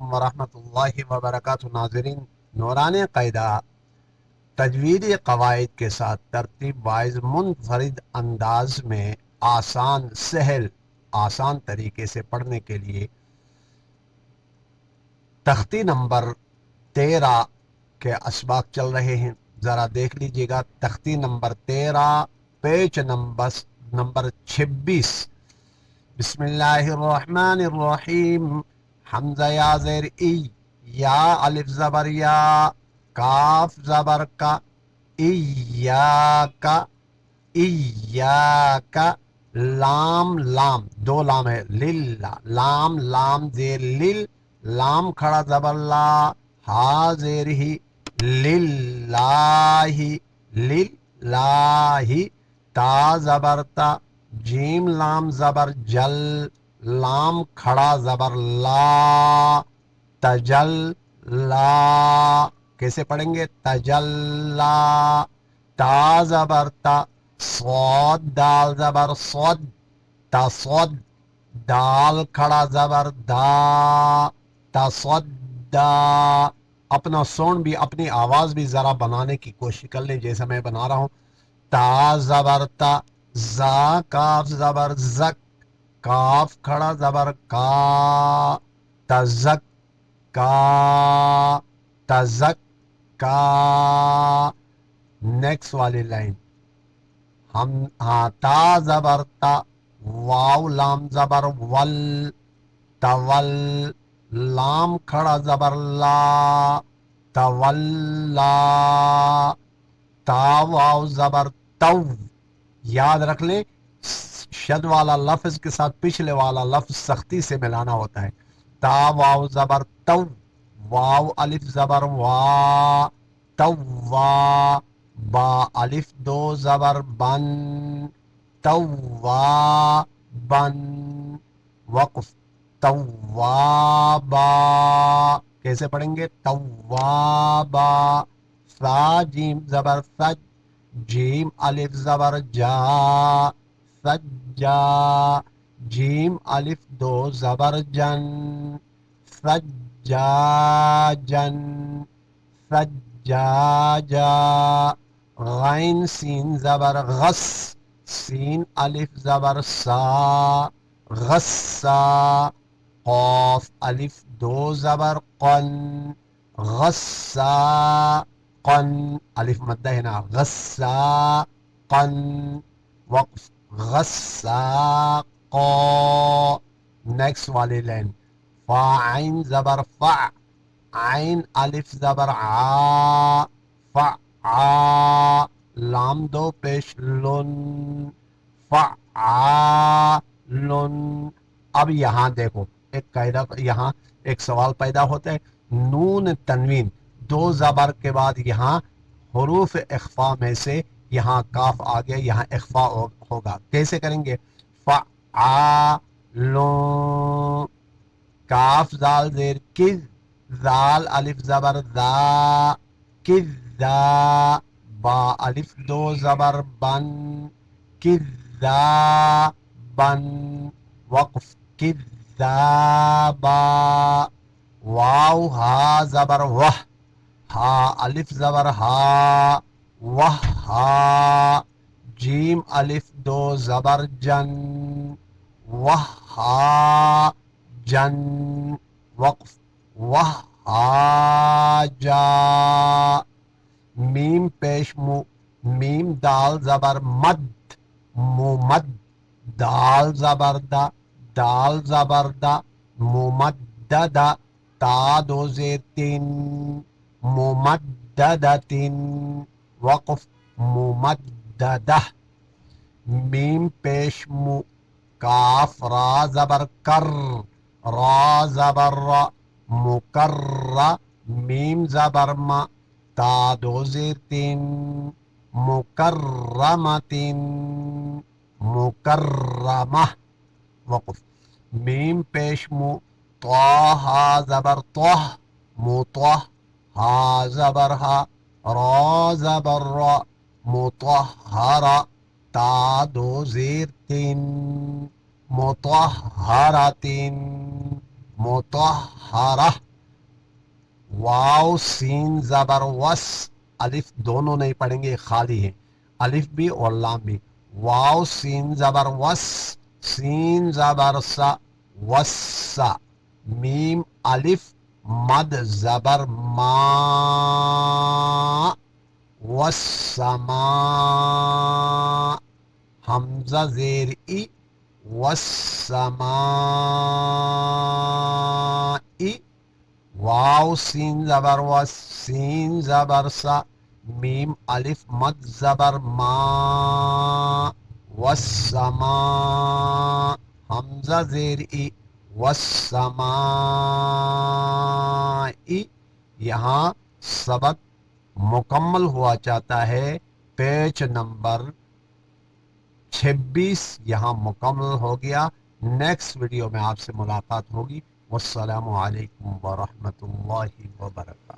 علیکم ورحمۃ اللہ وبرکاتہ ناظرین، نورانی قاعدہ تجویدی قواعد کے ساتھ ترتیب وائز منفرد انداز میں آسان طریقے سے پڑھنے کے لیے تختی نمبر 13 کے اسباق چل رہے ہیں۔ ذرا دیکھ لیجئے گا، تختی نمبر 13 پیج نمبر 26۔ بسم اللہ الرحمن الرحیم۔ حمزہ یا زیر ای، یا الف زبر یا، کاف زبر کا، ایاکا، ایاکا، لام لام دو لام ہے، للہ، لام لام زیر لل، لام کھڑا زبر لا، ہا زیر ہی، للہ، للہ، تا زبر تا، جیم لام زبر جل، لام کھڑا زبر لا، تجل لا۔ کیسے پڑھیں گے؟ تجلا، تا زبر تا، صاد دال زبر صد، تصد، دال کھڑا زبر دا، تصدا۔ اپنا سون بھی، اپنی آواز بھی ذرا بنانے کی کوشش کر لیں جیسے میں بنا رہا ہوں۔ تا زبر تا، زا کاف زبر زک، کاف کھڑا زبر کا، تزک کا، تزک کا۔ نیکسٹ والی لائن، تا زبر تا، واو لام زبر ول، تول، لام کھڑا زبر لا، تولا، تا واو زبر تو۔ یاد رکھ لیں، شد والا لفظ کے ساتھ پچھلے والا لفظ سختی سے ملانا ہوتا ہے۔ تا واو زبر تو، واو الف زبر وا، توا، با الف دو زبر بن، توا بن، وقف، توابا۔ کیسے پڑھیں گے؟ توابا۔ سا جیم زبر سج، جیم الف زبر جا، سجا، جیم الف دو زبر جن، سجاجن، سجاجا۔ غین سین زبر غس، سین الف زبر سا، غسا۔ قاف الف دو زبر قن، غسا قن، الف مدہ ہے نا، غسا قن، وقف، غسا قا۔ نیکسٹ والی لائن، فا عین زبر فع، عین الف زبر عا، فعا، لام دو پیش لن، فعالن۔ اب یہاں دیکھو، ایک قاعدہ، یہاں ایک سوال پیدا ہوتا ہے، نون تنوین دو زبر کے بعد یہاں حروف اخفا میں سے یہاں کاف آ گیا، یہاں اخفا ہوگا، کیسے کریں گے؟ فعالن، کاف زال زیر کز، زال الف زبر ذا، کذا، با الف دو زبر بن، کذا بن، وقف، کذابا۔ واو ہا زبر وہ، ہا الف زبر ہا، وہ ہا، جیم الف دو زبر جن، وہ ہا جن، وقف، وہ ہا جا۔ میم پیش مو، میم دال زبر مد، ممد، دال زبر دا، دال زبر دا، ممددا، تا دو زیر تین، ممددتن، وقف، ممددہ۔ میم پیش مو، کاف را زبر کر، را زبر را، مکر، میم زبر ما، تا دو زیر تین، مکرمتن، مکرمہ، وقف۔ میم پیش مو، طا ہا زبر طہ، مطہ، ہا زبر ہا، را زبر را، مطہرہ، تا دو زیر تین، مطہرتن، مطہرہ۔ واو سین زبر وس، الف دونوں نہیں پڑھیں گے، خالی ہے، الف بھی اور لام بھی. واو سین زبر وس، سین زبر سا، وسا. میم الف مد زبر ما، والسماء. حمزہ زیر ای، والسماء. واو سین زبر وس، سین زبر سا، میم الف مد زبر ما، والسماء. حمزہ زیر ای، والسماء. یہاں سبق مکمل ہوا چاہتا ہے. پیج نمبر 26 یہاں مکمل ہو گیا. نیکسٹ ویڈیو میں آپ سے ملاقات ہوگی. والسلام علیکم ورحمۃ اللہ وبرکاتہ.